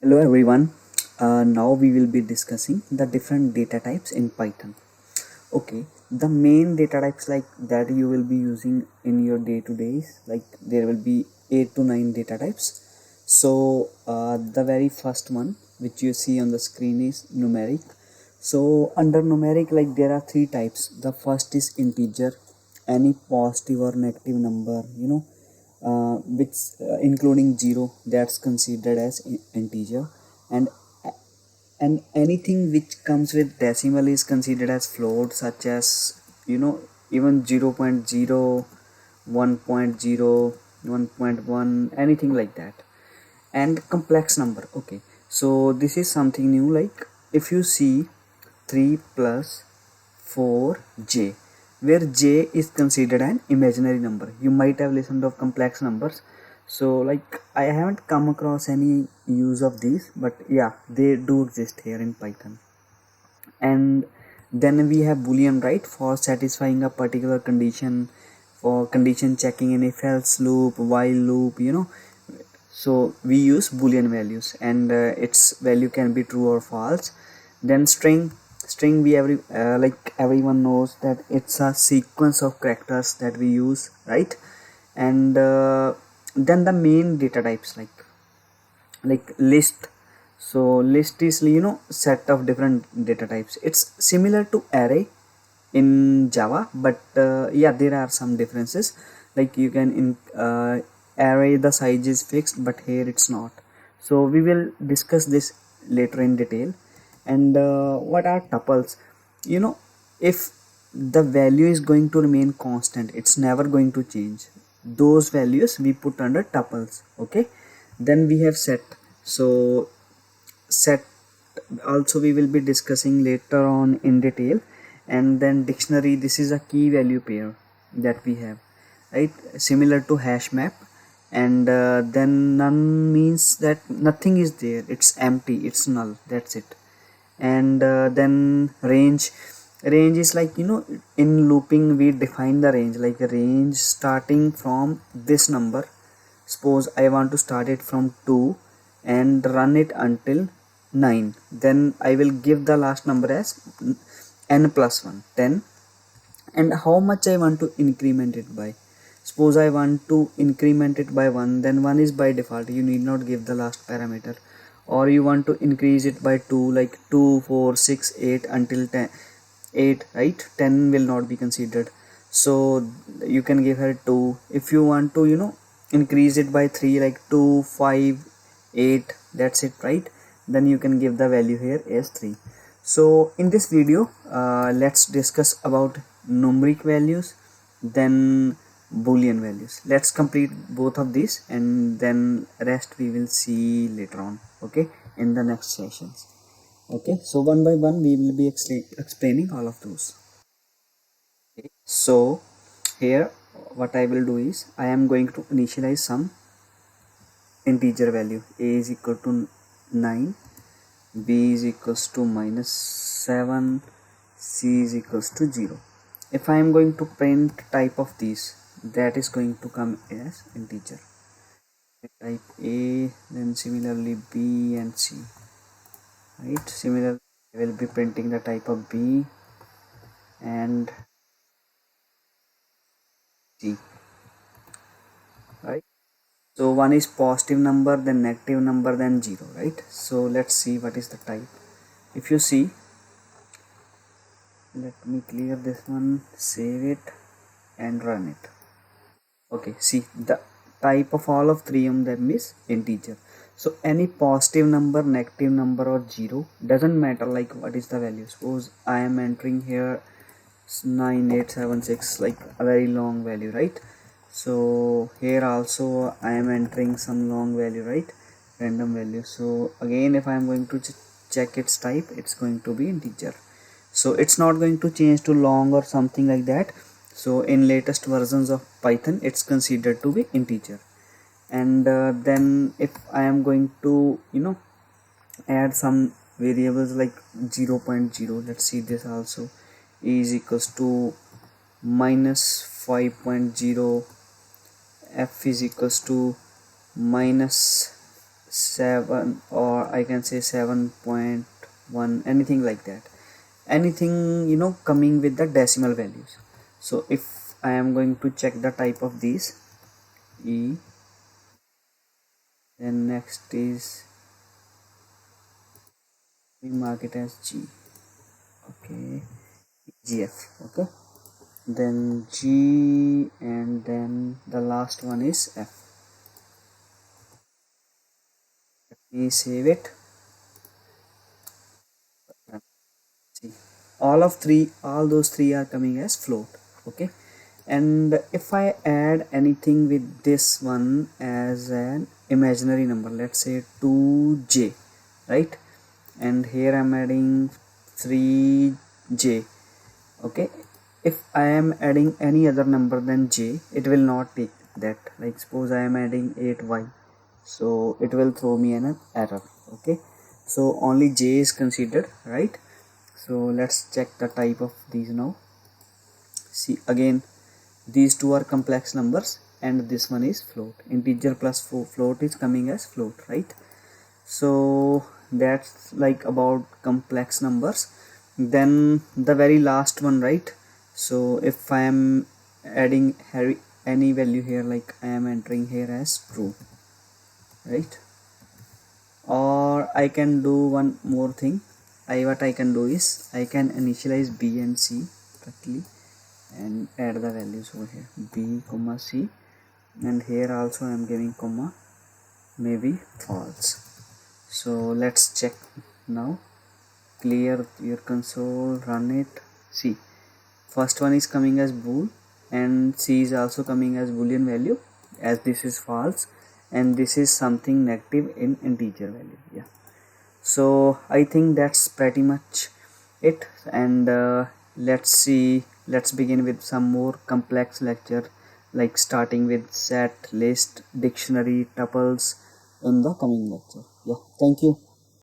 Hello everyone. Now we will be discussing the different data types in Python. Okay, the main data types like that you will be using in your day-to-days, like there will be 8 to 9 data types. So the very first one which you see on the screen is numeric. So under numeric, like there are three types. The first is integer, any positive or negative number, which including 0, that's considered as integer, and anything which comes with decimal is considered as float, such as even 0.0, 1.0, 1.1, anything like that. And complex number. Okay, so this is something new, like if you see 3 plus 4j, where j is considered an imaginary number. You might have listened of complex numbers, so like I haven't come across any use of these, but yeah, they do exist here in Python. And then we have boolean, right, for satisfying a particular condition, for condition checking in if else loop, while loop, so we use boolean values, and its value can be true or false. Then string we like everyone knows that it's a sequence of characters that we use, right? And then the main data types, like list. So list is set of different data types. It's similar to array in Java, but yeah, there are some differences. Like you can in array, the size is fixed, but here it's not. So we will discuss this later in detail. And what are tuples? If the value is going to remain constant, it's never going to change. Those values we put under tuples. Okay, then we have set. So set also we will be discussing later on in detail. And then dictionary, this is a key value pair that we have, right, similar to hash map. And then none means that nothing is there, it's empty, it's null, that's it. And then range is like in looping we define the range, like a range starting from this number. Suppose I want to start it from 2 and run it until 9, then I will give the last number as n plus 1, 10. And how much I want to increment it by. Suppose I want to increment it by 1, then 1 is by default, you need not give the last parameter. Or you want to increase it by 2, like 2, 4, 6, 8 until 10, 8, right? 10 will not be considered, so you can give her 2. If you want to increase it by 3, like 2, 5, 8, that's it, right? Then you can give the value here as 3. So in this video, let's discuss about numeric values, then boolean values. Let's complete both of these, and then rest we will see later on, okay, in the next sessions. Okay, so one by one we will be explaining all of those. Okay. So here what I will do is I am going to initialize some integer value. A is equal to 9, b is equals to -7, c is equals to 0. If I am going to print type of these, that is going to come as integer. Type A, then similarly B and C, right? Similarly I will be printing the type of B and C, right? So one is positive number, then negative number, then 0, right? So let's see what is the type. If you see, let me clear this one, save it and run it. Okay, see, the type of all of three of them is integer. So any positive number, negative number, or 0, doesn't matter like what is the value. Suppose I am entering here 9876, like a very long value, right? So here also I am entering some long value, right, random value. So again, if I am going to check its type, it's going to be integer. So it's not going to change to long or something like that. So in latest versions of Python, it's considered to be integer. And then if I am going to add some variables like 0, 0.0, let's see this also, is equals to -5.0, f is equals to 7, or I can say 7.1, anything like that, anything coming with the decimal values. So if I am going to check the type of these, E, then next is we mark it as G. Okay, GF. Okay, then G, and then the last one is F. Let me save it. See, all those three are coming as float. Okay, and if I add anything with this one as an imaginary number, let's say 2J, right, and here I'm adding 3J. Okay, if I am adding any other number than J, it will not take that. Like suppose I am adding 8Y, so it will throw me an error. Okay, so only J is considered, right? So let's check the type of these now. See, again, these two are complex numbers and this one is float. Integer plus float is coming as float, right? So that's like about complex numbers. Then the very last one, right? So if I am adding any value here, like I am entering here as true, right? Or I can do one more thing. What I can do is I can initialize B and C correctly and add the values over here, B comma C, and here also I am giving comma, maybe false. So let's check now. Clear your console, run it. See, first one is coming as bool and C is also coming as boolean value, as this is false and this is something negative in integer value. Yeah, so I think that's pretty much it, and let's begin with some more complex lecture, like starting with set, list, dictionary, tuples in the coming lecture. Yeah, thank you.